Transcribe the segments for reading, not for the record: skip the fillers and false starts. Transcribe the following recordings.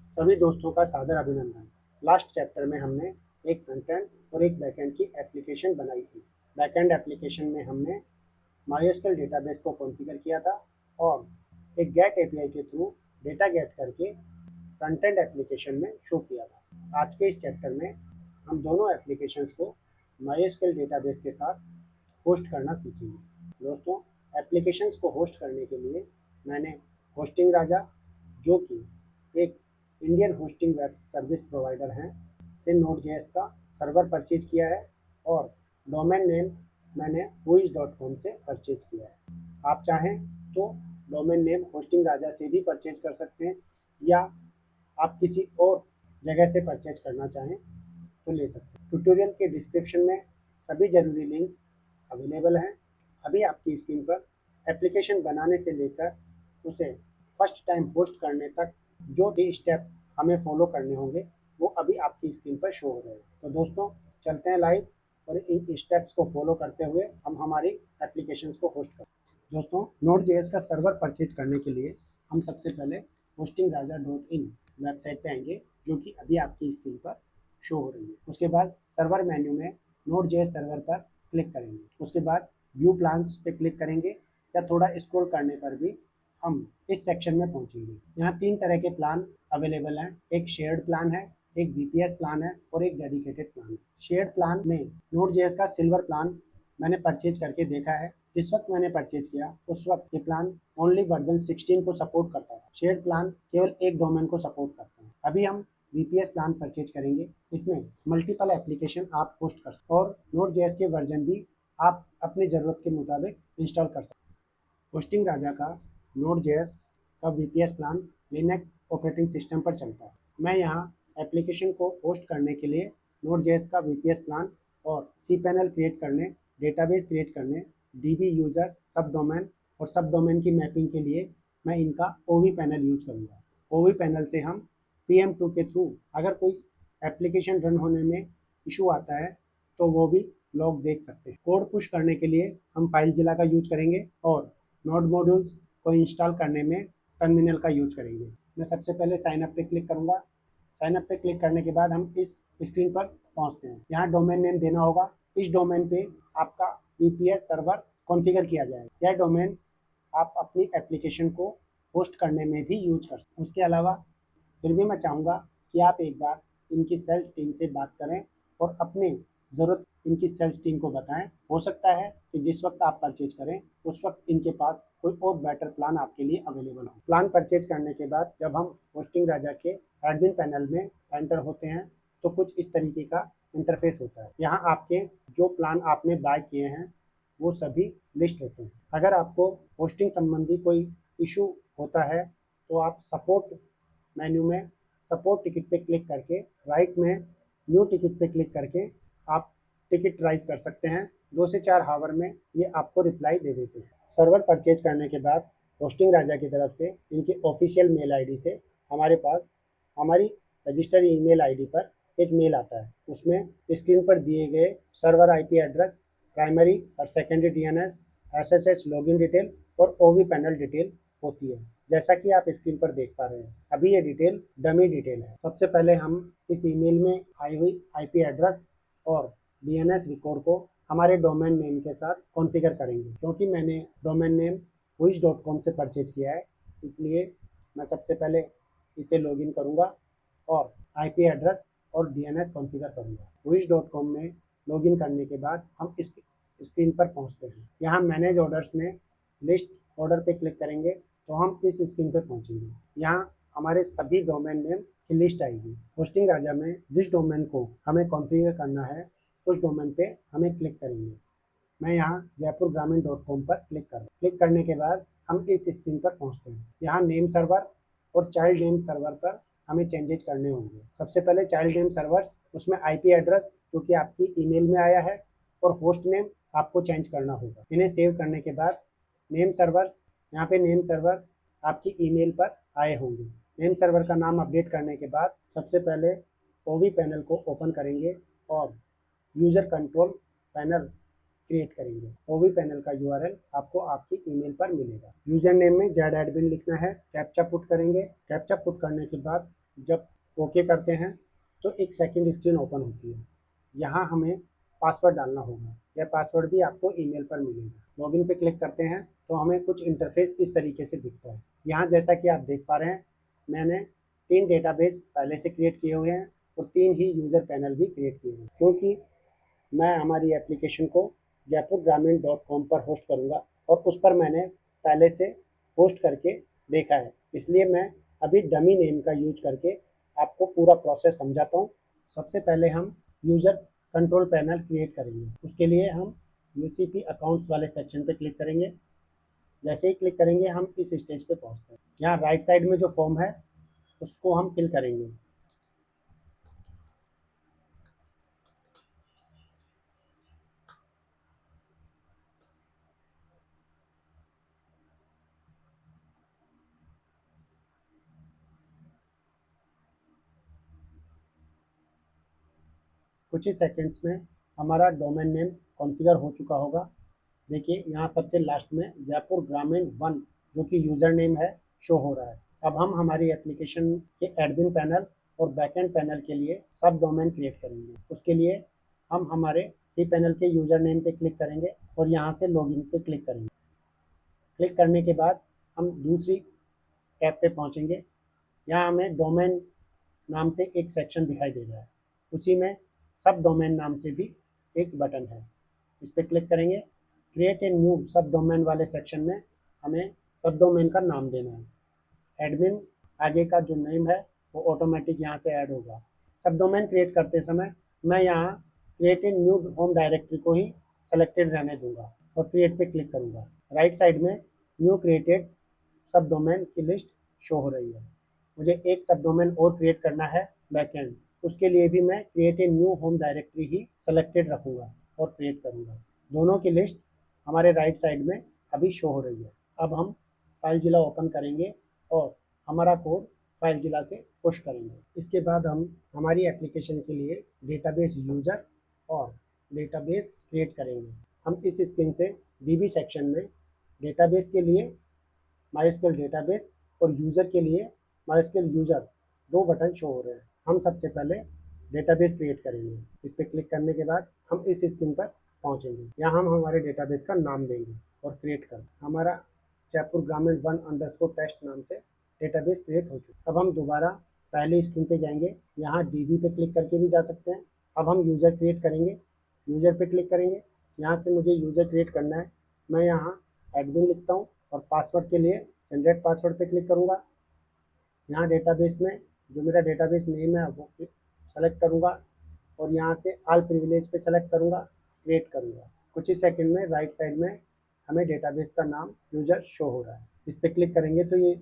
सभी दोस्तों का सादर अभिनंदन। लास्ट चैप्टर में हमने एक फ्रंट एंड और एक बैक एंड की एप्लीकेशन बनाई थी। बैक एंड एप्लीकेशन में हमने MySQL डेटाबेस को कॉन्फ़िगर किया था और एक गेट एपीआई के थ्रू डेटा गेट करके फ्रंट एंड एप्लीकेशन में शो किया था। आज के इस चैप्टर में हम दोनों एप्लीकेशंस को MySQL डेटाबेस के साथ होस्ट करना सीखेंगे। दोस्तों, एप्लीकेशंस को होस्ट करने के लिए मैंने होस्टिंग राजा, जो कि एक Indian hosting web service provider हैं, से Node.js का सर्वर परचेज किया है और डोमेन नेम मैंने whois.com से परचेज किया है। आप चाहें तो डोमेन नेम होस्टिंग राजा से भी परचेज कर सकते हैं, या आप किसी और जगह से परचेज करना चाहें तो ले सकते हैं। ट्यूटोरियल के डिस्क्रिप्शन में सभी ज़रूरी लिंक अवेलेबल हैं। अभी आपकी स्क्रीन पर एप्लीकेशन बनाने से लेकर उसे फर्स्ट टाइम होस्ट करने तक जो भी स्टेप हमें फॉलो करने होंगे वो अभी आपकी स्क्रीन पर शो हो रहे हैं। तो दोस्तों, चलते हैं लाइव और इन स्टेप्स को फॉलो करते हुए हम हमारी एप्लीकेशंस को होस्ट करते हैं। दोस्तों, Node.js का सर्वर परचेज करने के लिए हम सबसे पहले hostingraja.in वेबसाइट पे आएंगे, जो कि अभी आपकी स्क्रीन पर शो हो रही है। उसके बाद सर्वर मेन्यू में Node.js सर्वर पर क्लिक करेंगे। उसके बाद व्यू प्लान्स पे क्लिक करेंगे, या थोड़ा स्क्रॉल करने पर भी हम इस सेक्शन में पहुंचेंगे। यहाँ 3 तरह के प्लान अवेलेबल हैं। एक शेयर्ड प्लान है, एक VPS प्लान है और एक डेडिकेटेड प्लान है। शेयर्ड प्लान में Node.js का सिल्वर प्लान मैंने परचेज करके देखा है। जिस वक्त मैंने परचेज किया उस वक्त ये प्लान ओनली वर्जन 16 को सपोर्ट करता था। शेयर्ड प्लान केवल एक डोमेन को सपोर्ट करता है। अभी हम VPS प्लान परचेज करेंगे। इसमें मल्टीपल एप्लीकेशन आप होस्ट कर सकते और Node.js के वर्जन भी आप अपनी ज़रूरत के मुताबिक इंस्टॉल कर सकते हैं। होस्टिंग राजा का Node.js का VPS plan Linux operating system पर चलता है। मैं यहाँ एप्लीकेशन को होस्ट करने के लिए Node.js का VPS प्लान और cPanel क्रिएट करने, डेटाबेस क्रिएट करने, DB यूज़र, सब डोमेन और सब डोमेन की मैपिंग के लिए मैं इनका OV पैनल यूज करूँगा। OV पैनल से हम PM2 के थ्रू अगर कोई एप्लीकेशन रन होने में इशू आता है तो वो भी लॉग देख सकते हैं। कोड पुश करने के लिए हम फाइलज़िला का यूज करेंगे और नोड मॉड्यूल्स को इंस्टॉल करने में टर्मिनल का यूज करेंगे। मैं सबसे पहले साइन अप पे क्लिक करूंगा। साइन अप पे क्लिक करने के बाद हम इस स्क्रीन पर पहुंचते हैं। यहाँ डोमेन नेम देना होगा। इस डोमेन पे आपका VPS सर्वर कॉन्फ़िगर किया जाएगा। यह डोमेन आप अपनी एप्लीकेशन को होस्ट करने में भी यूज कर सकते हैं। उसके अलावा फिर भी मैं चाहूँगा कि आप एक बार इनकी सेल्स टीम से बात करें और अपनी ज़रूरत इनकी सेल्स टीम को बताएं। हो सकता है कि जिस वक्त आप परचेज करें उस वक्त इनके पास कोई और बेटर प्लान आपके लिए अवेलेबल हो। प्लान परचेज करने के बाद जब हम होस्टिंग राजा के एडमिन पैनल में एंटर होते हैं तो कुछ इस तरीके का इंटरफेस होता है। यहाँ आपके जो प्लान आपने बाय किए हैं वो सभी लिस्ट होते हैं। अगर आपको होस्टिंग संबंधी कोई इशू होता है तो आप सपोर्ट मेन्यू में सपोर्ट टिकट पे क्लिक करके राइट में न्यू टिकट पे क्लिक करके आप टिकट राइज कर सकते हैं। 2 से 4 हावर में ये आपको रिप्लाई दे देते हैं। सर्वर परचेज करने के बाद होस्टिंग राजा की तरफ से इनके ऑफिशियल मेल आईडी से हमारे पास हमारी रजिस्टर्ड ईमेल आईडी पर एक मेल आता है। उसमें स्क्रीन पर दिए गए सर्वर IP एड्रेस, प्राइमरी और secondary DNS, SSH login detail और OV पैनल डिटेल होती है। जैसा कि आप स्क्रीन पर देख पा रहे हैं, अभी ये डिटेल डमी डिटेल है। सबसे पहले हम इस ईमेल में आई हुई IP एड्रेस और DNS रिकॉर्ड को हमारे डोमेन नेम के साथ कॉन्फ़िगर करेंगे। क्योंकि मैंने डोमेन नेम whois.com से परचेज किया है, इसलिए मैं सबसे पहले इसे लॉगिन करूंगा और IP एड्रेस और DNS कॉन्फ़िगर करूंगा। whois.com में लॉगिन करने के बाद हम इस स्क्रीन पर पहुंचते हैं। यहाँ मैनेज ऑर्डर्स में लिस्ट ऑर्डर पे क्लिक करेंगे तो हम इस स्क्रीन पर पहुंचेंगे। यहाँ हमारे सभी डोमेन नेम की लिस्ट आएगी। होस्टिंग राजा में जिस डोमेन को हमें कॉन्फ़िगर करना है उस डोमेन पे हमें क्लिक करेंगे। मैं यहाँ jaipurgramin.com पर क्लिक करूँ। क्लिक करने के बाद हम इस स्क्रीन पर पहुँचते हैं। यहाँ नेम सर्वर और चाइल्ड नेम सर्वर पर हमें चेंजेस करने होंगे। सबसे पहले चाइल्ड नेम सर्वर्स, उसमें IP एड्रेस जो कि आपकी ईमेल में आया है और होस्ट नेम आपको चेंज करना होगा। इन्हें सेव करने के बाद नेम सर्वर्स, यहाँ पे नेम सर्वर आपकी ईमेल पर आए होंगे। नेम सर्वर का नाम अपडेट करने के बाद सबसे पहले OV पैनल को ओपन करेंगे और यूज़र कंट्रोल पैनल क्रिएट करेंगे। OV पैनल का URL आपको आपकी ईमेल पर मिलेगा। यूजर नेम में जेड एडमिन लिखना है। कैप्चा पुट करेंगे। कैप्चा पुट करने के बाद जब ओके करते हैं तो एक सेकंड स्क्रीन ओपन होती है। यहाँ हमें पासवर्ड डालना होगा। यह पासवर्ड भी आपको ईमेल पर मिलेगा। लॉगिन पे क्लिक करते हैं तो हमें कुछ इंटरफेस इस तरीके से दिखता है। यहाँ जैसा कि आप देख पा रहे हैं, मैंने 3 डेटाबेस पहले से क्रिएट किए हुए हैं और 3 ही यूज़र पैनल भी क्रिएट किए हैं, क्योंकि मैं हमारी एप्लीकेशन को jaipurgramin.com पर होस्ट करूँगा और उस पर मैंने पहले से होस्ट करके देखा है। इसलिए मैं अभी डमी नेम का यूज करके आपको पूरा प्रोसेस समझाता हूँ। सबसे पहले हम यूज़र कंट्रोल पैनल क्रिएट करेंगे। उसके लिए हम यूसीपी अकाउंट्स वाले सेक्शन पे क्लिक करेंगे। जैसे ही क्लिक करेंगे हम इस स्टेज पे पहुँचते हैं। यहाँ राइट साइड में जो फॉर्म है उसको हम फिल करेंगे। कुछ ही सेकंड्स में हमारा डोमेन नेम कॉन्फ़िगर हो चुका होगा। देखिए यहाँ सबसे लास्ट में जयपुर ग्रामीण 1 जो कि यूज़र नेम है शो हो रहा है। अब हम हमारी एप्लीकेशन के एडमिन पैनल और बैकएंड पैनल के लिए सब डोमेन क्रिएट करेंगे। उसके लिए हम हमारे सी पैनल के यूज़र नेम पे क्लिक करेंगे और यहाँ से लॉगिन पे क्लिक करेंगे। क्लिक करने के बाद हम दूसरी टैब पे पहुँचेंगे। यहाँ हमें डोमेन नाम से एक सेक्शन दिखाई दे रहा है। उसी में सब डोमेन नाम से भी एक बटन है। इस पर क्लिक करेंगे। क्रिएट ए न्यू सब डोमेन वाले सेक्शन में हमें सब डोमेन का नाम देना है। एडमिन आगे का जो नेम है वो ऑटोमेटिक यहाँ से ऐड होगा। सब डोमेन क्रिएट करते समय मैं यहाँ create a new home directory को ही सेलेक्टेड रहने दूंगा और क्रिएट पे क्लिक करूँगा। राइट साइड में न्यू क्रिएटेड सब डोमेन की लिस्ट शो हो रही है। मुझे एक सब डोमेन और क्रिएट करना है बैकएंड। उसके लिए भी मैं create a new home directory he selected रखूँगा और क्रिएट करूँगा। दोनों की लिस्ट हमारे राइट साइड में अभी शो हो रही है। अब हम फाइल जिला ओपन करेंगे और हमारा कोड फाइल जिला से पुश करेंगे। इसके बाद हम हमारी एप्लीकेशन के लिए डेटाबेस यूज़र और डेटाबेस क्रिएट करेंगे। हम इस स्क्रीन से डीबी सेक्शन में डेटाबेस के लिए माइस्क्यूएल डेटाबेस और यूज़र के लिए माइस्क्यूएल यूज़र 2 बटन शो हो रहे हैं। हम सबसे पहले डेटाबेस क्रिएट करेंगे। इस पर क्लिक करने के बाद हम इस स्क्रीन पर पहुंचेंगे। यहाँ हम हमारे डेटाबेस का नाम देंगे और क्रिएट कर हमारा जयपुर ग्रामीण 1_टेस्ट नाम से डेटाबेस क्रिएट हो चुका। अब हम दोबारा पहले स्क्रीन पे जाएंगे। यहाँ डीबी पे क्लिक करके भी जा सकते हैं। अब हम यूज़र क्रिएट करेंगे। यूज़र पे क्लिक करेंगे। यहाँ से मुझे यूज़र क्रिएट करना है। मैं यहाँ एडमिन लिखता हूँ और पासवर्ड के लिए जनरेट पासवर्ड पे क्लिक करूँगा। यहाँ डेटाबेस में जो मेरा डेटाबेस नेम है वो सेलेक्ट करूँगा और यहाँ से ऑल प्रिविलेज पे सेलेक्ट करूँगा, क्रिएट करूँगा। कुछ ही सेकंड में राइट साइड में हमें डेटाबेस का नाम यूज़र शो हो रहा है। इस पर क्लिक करेंगे तो ये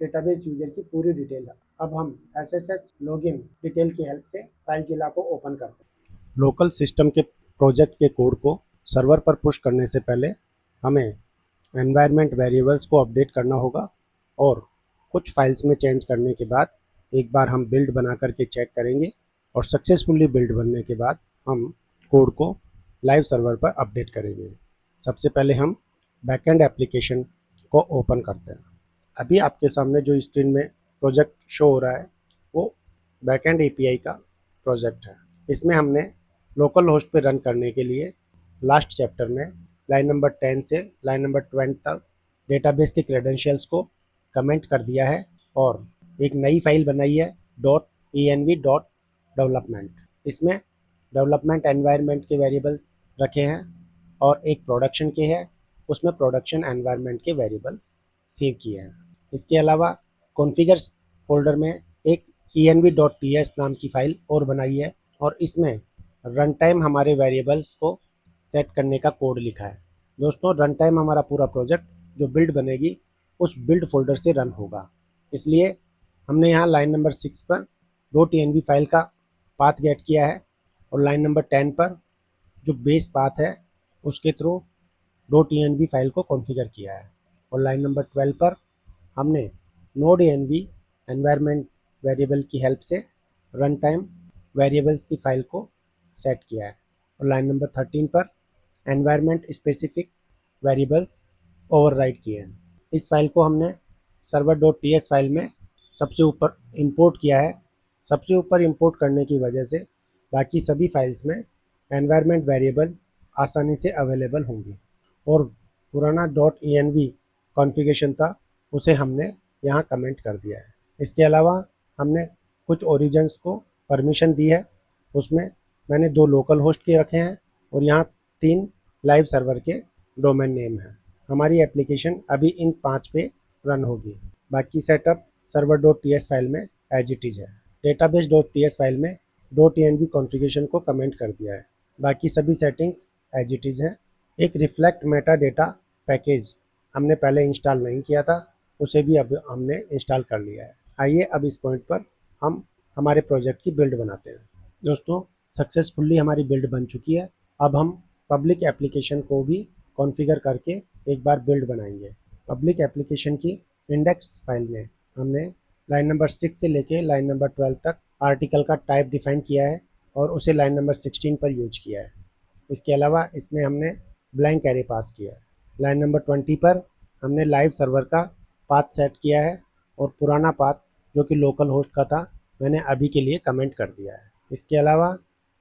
डेटाबेस यूज़र की पूरी डिटेल है। अब हम SSH लॉगिन डिटेल की हेल्प से फाइल जिला को ओपन करते हैं। लोकल सिस्टम के प्रोजेक्ट के कोड को सर्वर पर पुश करने से पहले हमें एनवायरनमेंट वेरिएबल्स को अपडेट करना होगा और कुछ फाइल्स में चेंज करने के बाद एक बार हम बिल्ड बना करके चेक करेंगे और सक्सेसफुली बिल्ड बनने के बाद हम कोड को लाइव सर्वर पर अपडेट करेंगे। सबसे पहले हम बैकएंड एप्लीकेशन को ओपन करते हैं। अभी आपके सामने जो स्क्रीन में प्रोजेक्ट शो हो रहा है वो बैकएंड API का प्रोजेक्ट है। इसमें हमने लोकल होस्ट पे रन करने के लिए लास्ट चैप्टर में लाइन नंबर 10 से लाइन नंबर 20 तक डेटाबेस के क्रेडेंशियल्स को कमेंट कर दिया है और एक नई फाइल बनाई है .env.development। इसमें डेवलपमेंट एनवायरनमेंट के वेरिएबल रखे हैं और एक प्रोडक्शन के है, उसमें प्रोडक्शन एनवायरनमेंट के वेरिएबल सेव किए हैं। इसके अलावा कॉन्फ़िगर फोल्डर में एक env.ts नाम की फ़ाइल और बनाई है और इसमें रन टाइम हमारे वेरिएबल्स को सेट करने का कोड लिखा है। दोस्तों, रन टाइम हमारा पूरा प्रोजेक्ट जो बिल्ड बनेगी उस बिल्ड फोल्डर से रन होगा। इसलिए हमने यहाँ लाइन नंबर 6 पर .env फाइल का पाथ गेट किया है और लाइन नंबर 10 पर जो बेस पाथ है उसके थ्रू .env फाइल को कॉन्फ़िगर किया है और लाइन नंबर 12 पर हमने node.env एनवायरनमेंट वेरिएबल की हेल्प से रन टाइम वेरिएबल्स की फ़ाइल को सेट किया है और लाइन नंबर 13 पर एनवायरनमेंट स्पेसिफिक वेरिएबल्स ओवरराइड किए हैं। इस फाइल को हमने server.ts फाइल में सबसे ऊपर इंपोर्ट किया है। सबसे ऊपर इंपोर्ट करने की वजह से बाकी सभी फाइल्स में एनवायरनमेंट वेरिएबल आसानी से अवेलेबल होंगी। और पुराना .env कॉन्फ़िगरेशन था, उसे हमने यहाँ कमेंट कर दिया है। इसके अलावा हमने कुछ ओरिजिन्स को परमिशन दी है। उसमें मैंने 2 लोकल होस्ट के रखे हैं और यहाँ 3 लाइव सर्वर के डोमेन नेम हैं। हमारी एप्लीकेशन अभी इन 5 पे रन होगी। बाकी सेटअप server.ts फाइल में एज इट इज़ है। database.ts फाइल में .env कॉन्फ़िगरेशन को कमेंट कर दिया है। बाकी सभी सेटिंग्स एज इट इज़ है। एक रिफ्लेक्ट मेटा डेटा पैकेज हमने पहले इंस्टॉल नहीं किया था, उसे भी अब हमने इंस्टॉल कर लिया है। आइए अब इस पॉइंट पर हम हमारे प्रोजेक्ट की बिल्ड बनाते हैं। दोस्तों, सक्सेसफुली हमारी बिल्ड बन चुकी है। अब हम पब्लिक एप्लीकेशन को भी कॉन्फ़िगर करके एक बार बिल्ड बनाएंगे। पब्लिक एप्लीकेशन की इंडेक्स फाइल में हमने लाइन नंबर 6 से लेके लाइन नंबर 12 तक आर्टिकल का टाइप डिफाइन किया है और उसे लाइन नंबर 16 पर यूज किया है। इसके अलावा इसमें हमने ब्लैंक एरे पास किया है। लाइन नंबर 20 पर हमने लाइव सर्वर का पाथ सेट किया है और पुराना पाथ जो कि लोकल होस्ट का था, मैंने अभी के लिए कमेंट कर दिया है। इसके अलावा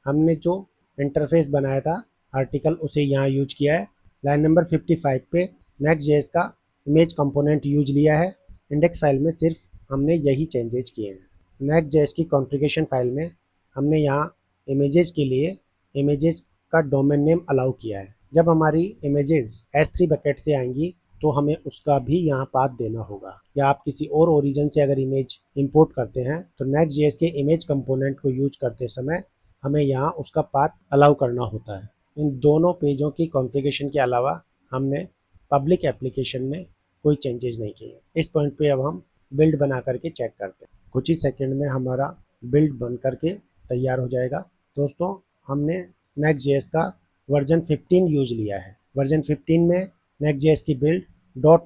हमने जो इंटरफेस बनाया था आर्टिकल, उसे यहाँ यूज किया है। लाइन नंबर 55 पे Next.js का इमेज कंपोनेंट यूज लिया है। इंडेक्स फाइल में सिर्फ हमने यही चेंजेस किए हैं। Next.js की कॉन्फ़िगरेशन फाइल में हमने यहाँ इमेजेस के लिए इमेजेस का डोमेन नेम अलाउ किया है। जब हमारी इमेजेस S3 बकेट से आएंगी तो हमें उसका भी यहाँ पाथ देना होगा। या आप किसी और ओरिजिन से अगर इमेज इंपोर्ट करते हैं तो Next.js के इमेज कंपोनेंट को यूज करते समय हमें यहाँ उसका पाथ अलाउ करना होता है। इन दोनों पेजों की कॉन्फ़िगरेशन के अलावा हमने पब्लिक एप्लीकेशन में कोई चेंजेस नहीं किए। इस पॉइंट पे अब हम बिल्ड बना करके चेक करते हैं। कुछ ही सेकंड में हमारा बिल्ड बन करके तैयार हो जाएगा। दोस्तों, हमने Next.js का वर्जन 15 यूज लिया है। वर्जन 15 में Next.js की बिल्ड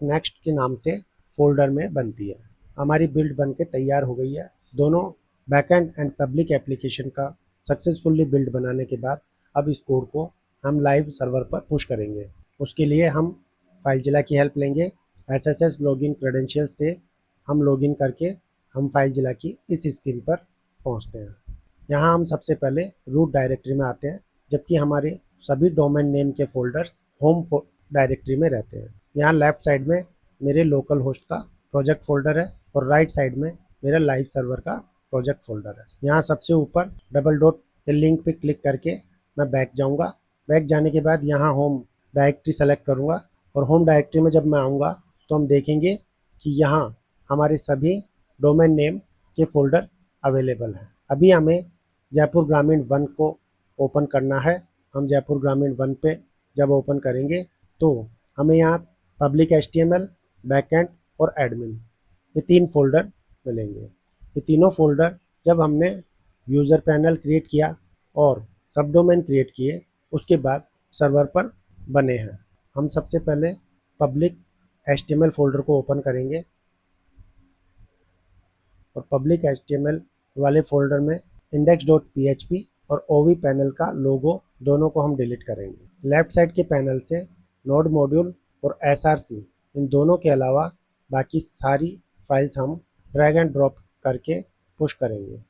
.next के नाम से फोल्डर में बनती है। हमारी बिल्ड बन के तैयार हो गई है। दोनों बैकएंड एंड पब्लिक एप्लीकेशन का सक्सेसफुली बिल्ड बनाने के बाद अब इस कोड को हम लाइव सर्वर पर पुश करेंगे। उसके लिए हम फाइलज़िला की हेल्प लेंगे। SSH लॉगिन क्रेडेंशियल्स से हम लॉगिन करके हम फाइलज़िला की इस स्क्रीन पर पहुंचते हैं। यहाँ हम सबसे पहले रूट डायरेक्टरी में आते हैं, जबकि हमारे सभी डोमेन नेम के फोल्डर्स होम डायरेक्टरी में रहते हैं। यहाँ लेफ्ट साइड में मेरे लोकल होस्ट का प्रोजेक्ट फोल्डर है और राइट साइड में मेरा लाइव सर्वर का प्रोजेक्ट फोल्डर है। यहाँ सबसे ऊपर डबल डॉट के लिंक पे क्लिक करके मैं बैक जाऊँगा। बैक जाने के बाद यहाँ होम डायरेक्टरी सेलेक्ट करूँगा और होम डायरेक्टरी में जब मैं आऊँगा तो हम देखेंगे कि यहाँ हमारे सभी डोमेन नेम के फोल्डर अवेलेबल हैं। अभी हमें जयपुर ग्रामीण 1 को ओपन करना है। हम जयपुर ग्रामीण 1 पे जब ओपन करेंगे तो हमें यहाँ पब्लिक HTML, बैकएंड और एडमिन, ये 3 फोल्डर मिलेंगे। ये तीनों फोल्डर जब हमने यूज़र पैनल क्रिएट किया और सब डोमेन क्रिएट किए उसके बाद सर्वर पर बने हैं। हम सबसे पहले पब्लिक HTML फोल्डर को ओपन करेंगे और पब्लिक HTML वाले फोल्डर में index.php और OV पैनल का लोगो दोनों को हम डिलीट करेंगे। लेफ्ट साइड के पैनल से नोड मॉड्यूल और SRC, इन दोनों के अलावा बाकी सारी फाइल्स हम ड्रैग एंड ड्रॉप करके पुश करेंगे।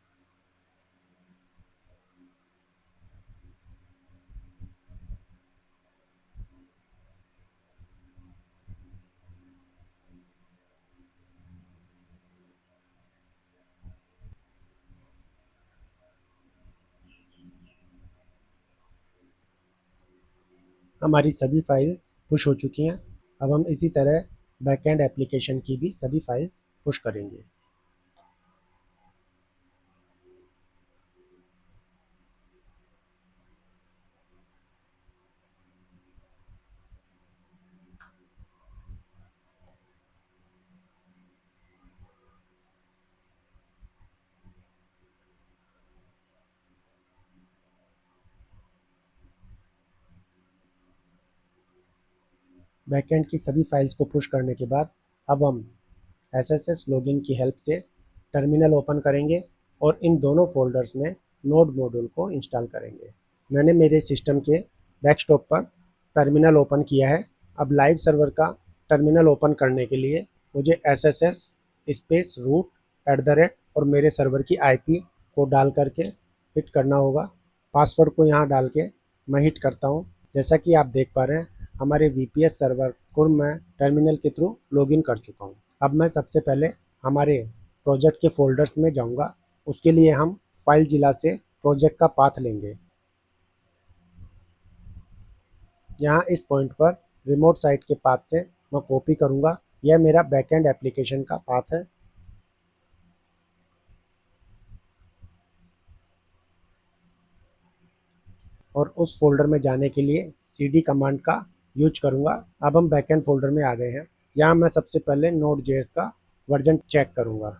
हमारी सभी फाइल्स पुश हो चुकी हैं। अब हम इसी तरह बैकएंड एप्लीकेशन की भी सभी फाइल्स पुश करेंगे। बैकएंड की सभी फाइल्स को पुश करने के बाद अब हम SSH लॉगिन की हेल्प से टर्मिनल ओपन करेंगे और इन दोनों फोल्डर्स में नोड मॉड्यूल को इंस्टॉल करेंगे। मैंने मेरे सिस्टम के डेस्कटॉप पर टर्मिनल ओपन किया है। अब लाइव सर्वर का टर्मिनल ओपन करने के लिए मुझे SSH स्पेस रूट और मेरे सर्वर की आईपी को डाल करके हिट करना होगा। पासवर्ड को यहाँ डाल के मैं हिट करता हूँ। जैसा कि आप देख पा रहे हैं हमारे वीपीएस सर्वर को मैं टर्मिनल के थ्रू लॉगिन कर चुका हूँ। अब मैं सबसे पहले हमारे प्रोजेक्ट के फोल्डर्स में जाऊँगा। उसके लिए हम फाइल जिला से प्रोजेक्ट का पाथ लेंगे। यहाँ इस पॉइंट पर रिमोट साइट के पाथ से मैं कॉपी करूँगा। यह मेरा बैकएंड एप्लीकेशन का पाथ है। और उस फोल्डर में जाने के लिए cd कमांड का यूज करूँगा। अब हम बैकएंड फोल्डर में आ गए हैं। यहाँ मैं सबसे पहले Node.js का वर्जन चेक करूँगा।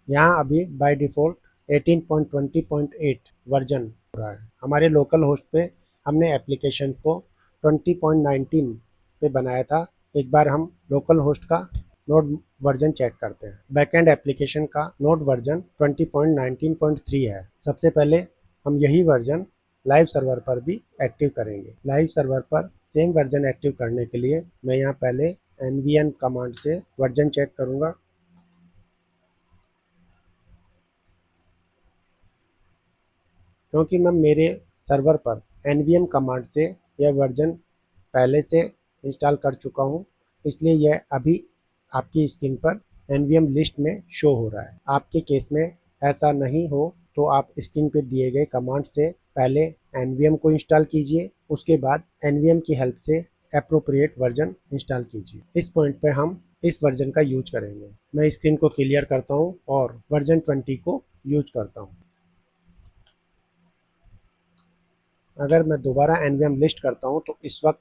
यहाँ अभी बाय डिफ़ॉल्ट 18.20.8 वर्जन हो रहा है। हमारे लोकल होस्ट पे हमने एप्लीकेशन को 20.19 पे बनाया था। एक बार हम लोकल होस्ट का नोड वर्जन चेक करते हैं। बैकएंड एप्लीकेशन का नोड वर्जन 20.19.3 है। सबसे पहले हम यही वर्जन लाइव सर्वर पर भी एक्टिव करेंगे। लाइव सर्वर पर सेम वर्जन एक्टिव करने के लिए मैं यहाँ पहले nvn कमांड से वर्जन चेक करूँगा। क्योंकि मैं मेरे सर्वर पर nvm कमांड से यह वर्जन पहले से इंस्टॉल कर चुका हूँ, इसलिए यह अभी आपकी स्क्रीन पर nvm लिस्ट में शो हो रहा है। आपके केस में ऐसा नहीं हो तो आप स्क्रीन पर दिए गए कमांड से पहले nvm को इंस्टॉल कीजिए, उसके बाद nvm की हेल्प से एप्रोप्रिएट वर्जन इंस्टॉल कीजिए। इस पॉइंट पे हम इस वर्जन का यूज करेंगे। मैं स्क्रीन को क्लियर करता हूँ और वर्जन 20 को यूज करता हूँ। अगर मैं दोबारा nvm लिस्ट करता हूं तो इस वक्त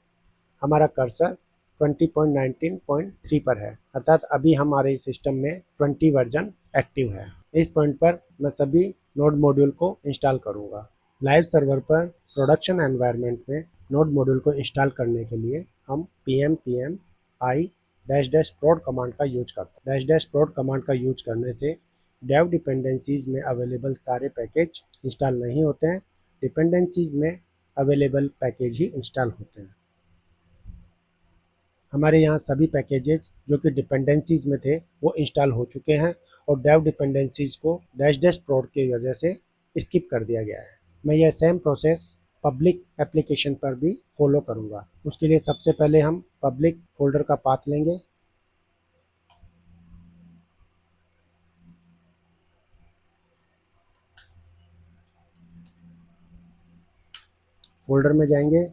हमारा कर्सर 20.19.3 पर है, अर्थात अभी हमारे सिस्टम में 20 वर्जन एक्टिव है। इस पॉइंट पर मैं सभी नोड मॉड्यूल को इंस्टॉल करूंगा। लाइव सर्वर पर प्रोडक्शन एनवायरनमेंट में नोड मॉड्यूल को इंस्टॉल करने के लिए हम pm i -prod कमांड का यूज करते हैं। -prod कमांड का यूज करने से डेव डिपेंडेंसीज में अवेलेबल सारे पैकेज इंस्टॉल नहीं होते हैं, डिपेंडेंसीज में अवेलेबल पैकेज ही इंस्टॉल होते हैं। हमारे यहाँ सभी पैकेजेस जो कि डिपेंडेंसीज में थे वो इंस्टॉल हो चुके हैं और डेव डिपेंडेंसीज को -prod की वजह से स्किप कर दिया गया है। मैं यह सेम प्रोसेस पब्लिक एप्लीकेशन पर भी फॉलो करूँगा। उसके लिए सबसे पहले हम पब्लिक फोल्डर का पाथ लेंगे। फोल्डर में जाएंगे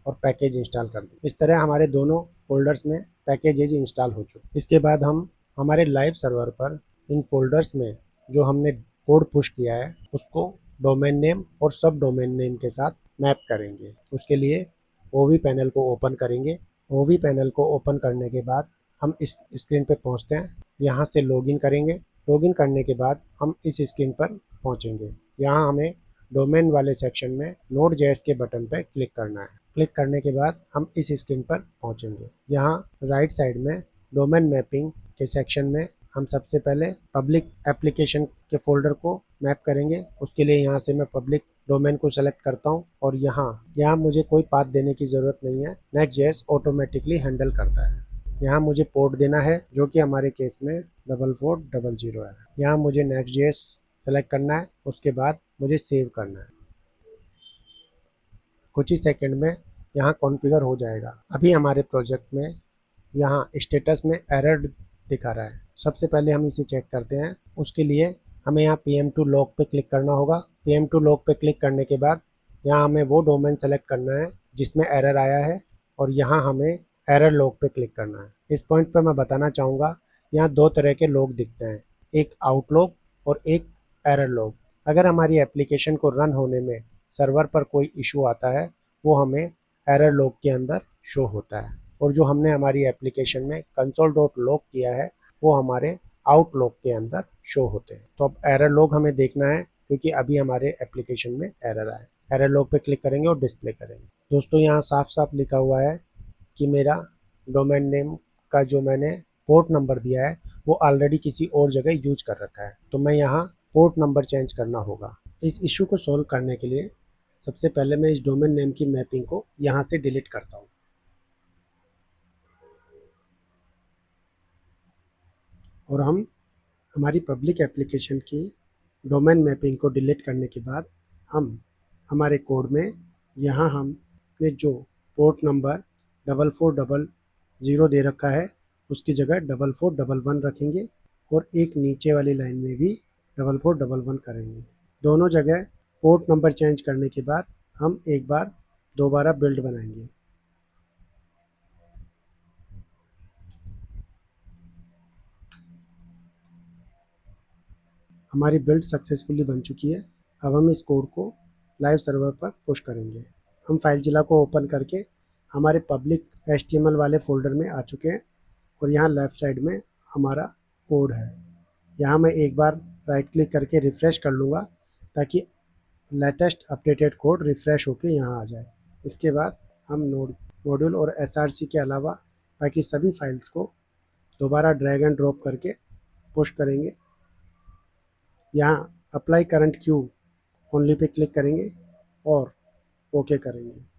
और पैकेज इंस्टॉल कर दें। इस तरह हमारे दोनों फोल्डर्स में पैकेजेज इंस्टॉल हो चुके। इसके बाद हम हमारे लाइव सर्वर पर इन फोल्डर्स में जो हमने कोड पुश किया है उसको डोमेन नेम और सब डोमेन नेम के साथ मैप करेंगे। उसके लिए ओवी पैनल को ओपन करेंगे। ओवी पैनल को ओपन करने के बाद हम इस स्क्रीन पे पहुंचते हैं। यहाँ से लॉगिन करेंगे। लॉगिन करने के बाद हम इस स्क्रीन पर पहुंचेंगे। यहाँ हमें डोमेन वाले सेक्शन में Node.js के बटन पर क्लिक करना है। क्लिक करने के बाद हम इस स्क्रीन पर पहुंचेंगे। यहाँ राइट साइड में डोमेन मैपिंग के सेक्शन में हम सबसे पहले पब्लिक एप्लीकेशन के फोल्डर को मैप करेंगे। उसके लिए यहाँ से मैं पब्लिक डोमेन को सेलेक्ट करता हूँ और यहाँ मुझे कोई पाथ देने की ज़रूरत नहीं है। Next.js ऑटोमेटिकली हैंडल करता है। यहाँ मुझे पोर्ट देना है जो कि हमारे केस में 4400 है। यहाँ मुझे Next.js सेलेक्ट करना है, उसके बाद मुझे सेव करना है। कुछ ही सेकंड में यहाँ कॉन्फ़िगर हो जाएगा। अभी हमारे प्रोजेक्ट में यहाँ स्टेटस में एरर दिखा रहा है। सबसे पहले हम इसे चेक करते हैं। उसके लिए हमें यहाँ pm2 log पे क्लिक करना होगा। pm2 log पे क्लिक करने के बाद यहाँ हमें वो डोमेन सेलेक्ट करना है जिसमें एरर आया है और यहाँ हमें एरर लॉग पे क्लिक करना है। इस पॉइंट पर मैं बताना चाहूँगा यहाँ दो तरह के लॉग दिखते हैं, एक आउटलॉग और एक एरर लॉग। अगर हमारी एप्लीकेशन को रन होने में सर्वर पर कोई इशू आता है वो हमें एरर लॉग के अंदर शो होता है और जो हमने हमारी एप्लीकेशन में console.log किया है वो हमारे आउटलॉग के अंदर शो होते हैं। तो अब एरर लॉग हमें देखना है क्योंकि अभी हमारे एप्लीकेशन में एरर आए। एरर लॉग पे क्लिक करेंगे और डिस्प्ले करेंगे। दोस्तों यहाँ साफ साफ लिखा हुआ है कि मेरा डोमेन नेम का जो मैंने पोर्ट नंबर दिया है वो ऑलरेडी किसी और जगह यूज कर रखा है। तो मैं यहाँ पोर्ट नंबर चेंज करना होगा। इस इशू को सॉल्व करने के लिए सबसे पहले मैं इस डोमेन नेम की मैपिंग को यहाँ से डिलीट करता हूँ। और हम हमारी पब्लिक एप्लीकेशन की डोमेन मैपिंग को डिलीट करने के बाद हम हमारे कोड में यहाँ हमने जो पोर्ट नंबर 4400 दे रखा है उसकी जगह 4411 रखेंगे और एक नीचे वाली लाइन में भी 4411 करेंगे। दोनों जगह पोर्ट नंबर चेंज करने के बाद हम एक बार दोबारा बिल्ड बनाएंगे। हमारी बिल्ड सक्सेसफुली बन चुकी है। अब हम इस कोड को लाइव सर्वर पर पुश करेंगे। हम फाइलज़िला को ओपन करके हमारे पब्लिक HTML वाले फ़ोल्डर में आ चुके हैं और यहाँ लेफ़्ट साइड में हमारा कोड है। यहाँ मैं एक बार राइट क्लिक करके रिफ़्रेश कर लूँगा ताकि लेटेस्ट अपडेटेड कोड रिफ़्रेश होके यहाँ आ जाए। इसके बाद हम मॉड्यूल और SRC के अलावा बाकी सभी फाइल्स को दोबारा ड्रैग एंड ड्रॉप करके पुश करेंगे। यहाँ apply current Q only pay click करेंगे और ओके करेंगे।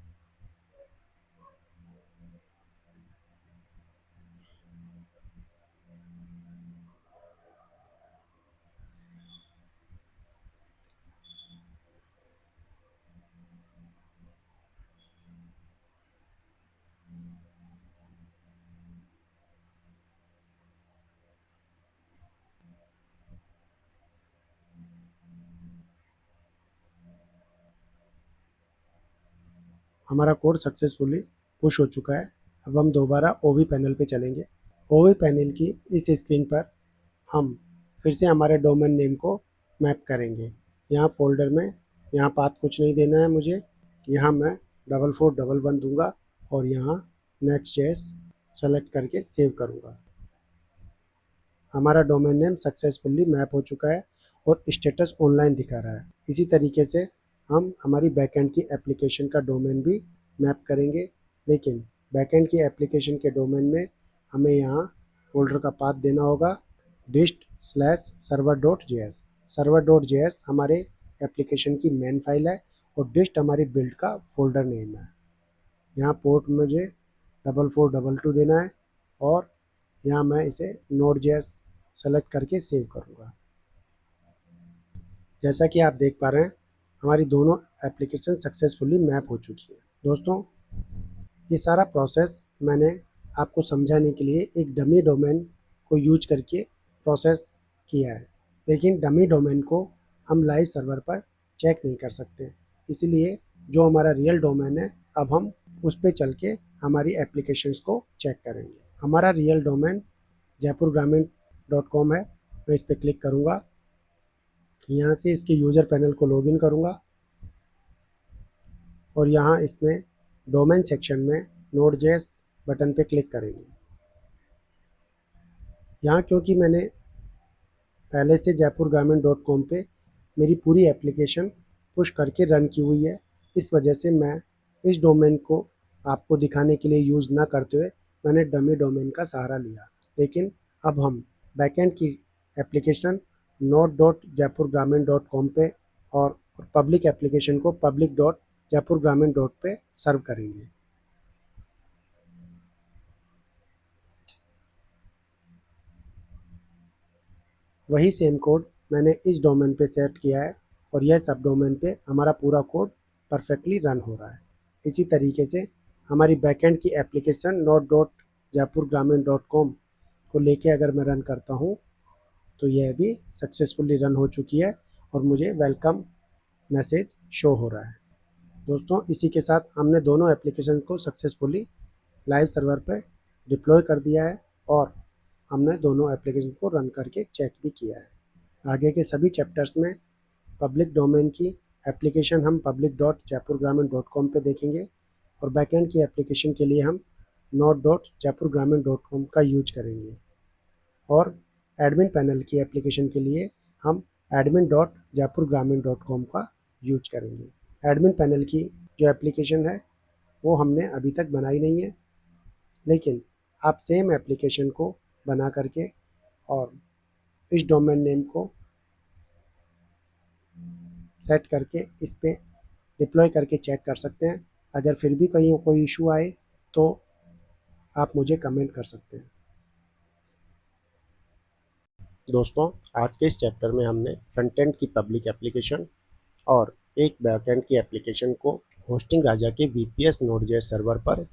हमारा कोड सक्सेसफुली पुश हो चुका है। अब हम दोबारा ओवी पैनल पे चलेंगे। ओवी पैनल की इस स्क्रीन पर हम फिर से हमारे डोमेन नेम को मैप करेंगे। यहाँ फ़ोल्डर में यहाँ पाथ कुछ नहीं देना है मुझे। यहाँ मैं 4411 दूंगा और यहाँ नेक्स्ट.js सेलेक्ट करके सेव करूँगा। हमारा डोमेन नेम सक्सेसफुली मैप हो चुका है और स्टेटस ऑनलाइन दिखा रहा है। इसी तरीके से हम हमारी बैकएंड की एप्लीकेशन का डोमेन भी मैप करेंगे, लेकिन बैकएंड की एप्लीकेशन के डोमेन में हमें यहाँ फ़ोल्डर का पाथ देना होगा dist/server.js। server.js हमारे एप्लीकेशन की मेन फाइल है और dist हमारी बिल्ड का फ़ोल्डर नेम है। यहाँ पोर्ट मुझे 4422 देना है और यहाँ मैं इसे Node.js सेलेक्ट करके सेव करूँगा। जैसा कि आप देख पा रहे हैं हमारी दोनों एप्लीकेशन सक्सेसफुली मैप हो चुकी है। दोस्तों, ये सारा प्रोसेस मैंने आपको समझाने के लिए एक डमी डोमेन को यूज करके प्रोसेस किया है, लेकिन डमी डोमेन को हम लाइव सर्वर पर चेक नहीं कर सकते। इसलिए जो हमारा रियल डोमेन है अब हम उस पे चल के हमारी एप्लीकेशंस को चेक करेंगे। हमारा रियल डोमेन jaipurgramin.com है। मैं इस पर क्लिक करूँगा। यहाँ से इसके यूज़र पैनल को लॉगिन करूँगा और यहाँ इसमें डोमेन सेक्शन में Node.js बटन पे क्लिक करेंगे। यहाँ क्योंकि मैंने पहले से jaipurgramin.com पे मेरी पूरी एप्लीकेशन पुश करके रन की हुई है, इस वजह से मैं इस डोमेन को आपको दिखाने के लिए यूज़ ना करते हुए मैंने डमी डोमेन का सहारा लिया। लेकिन अब हम बैकएंड की एप्लीकेशन node.jaipurgramin.com पे और पब्लिक एप्लीकेशन को public.jaipurgramin पे सर्व करेंगे। वही सेम कोड मैंने इस डोमेन पे सेट किया है और यह सब डोमेन पे हमारा पूरा कोड परफेक्टली रन हो रहा है। इसी तरीके से हमारी बैकएंड की एप्लीकेशन node.jaipurgramin.com को लेके अगर मैं रन करता हूँ तो यह भी सक्सेसफुली रन हो चुकी है और मुझे वेलकम मैसेज शो हो रहा है। दोस्तों, इसी के साथ हमने दोनों एप्लीकेशन को सक्सेसफुली लाइव सर्वर पर डिप्लॉय कर दिया है और हमने दोनों एप्लीकेशन को रन करके चेक भी किया है। आगे के सभी चैप्टर्स में पब्लिक डोमेन की एप्लीकेशन हम public.jaipurgramin.com पे देखेंगे और बैकएंड की एप्लीकेशन के लिए हम node.jaipurgramin.com का यूज करेंगे और एडमिन पैनल की एप्लीकेशन के लिए हम admin.jaipurgramin.com का यूज करेंगे। एडमिन पैनल की जो एप्लीकेशन है वो हमने अभी तक बनाई नहीं है, लेकिन आप सेम एप्लीकेशन को बना करके और इस डोमेन नेम को सेट करके इस पे डिप्लॉय करके चेक कर सकते हैं। अगर फिर भी कहीं कोई इशू आए तो आप मुझे कमेंट कर सकते हैं। दोस्तों, आज के इस चैप्टर में हमने फ्रंट एंड की पब्लिक एप्लीकेशन और एक बैकएंड की एप्लीकेशन को होस्टिंग राजा के VPS Node.js सर्वर पर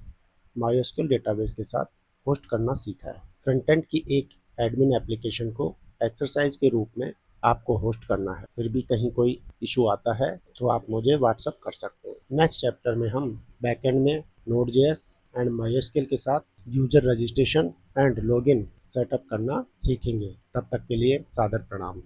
MySQL डेटाबेस के साथ होस्ट करना सीखा है। फ्रंट एंड की एक एडमिन एप्लीकेशन को एक्सरसाइज के रूप में आपको होस्ट करना है। फिर भी कहीं कोई इशू आता है तो आप मुझे व्हाट्सअप कर सकते हैं। नेक्स्ट चैप्टर में हम बैकएंड में Node.js एंड MySQL के साथ user registration and login setup करना सीखेंगे। तब तक के लिए सादर प्रणाम।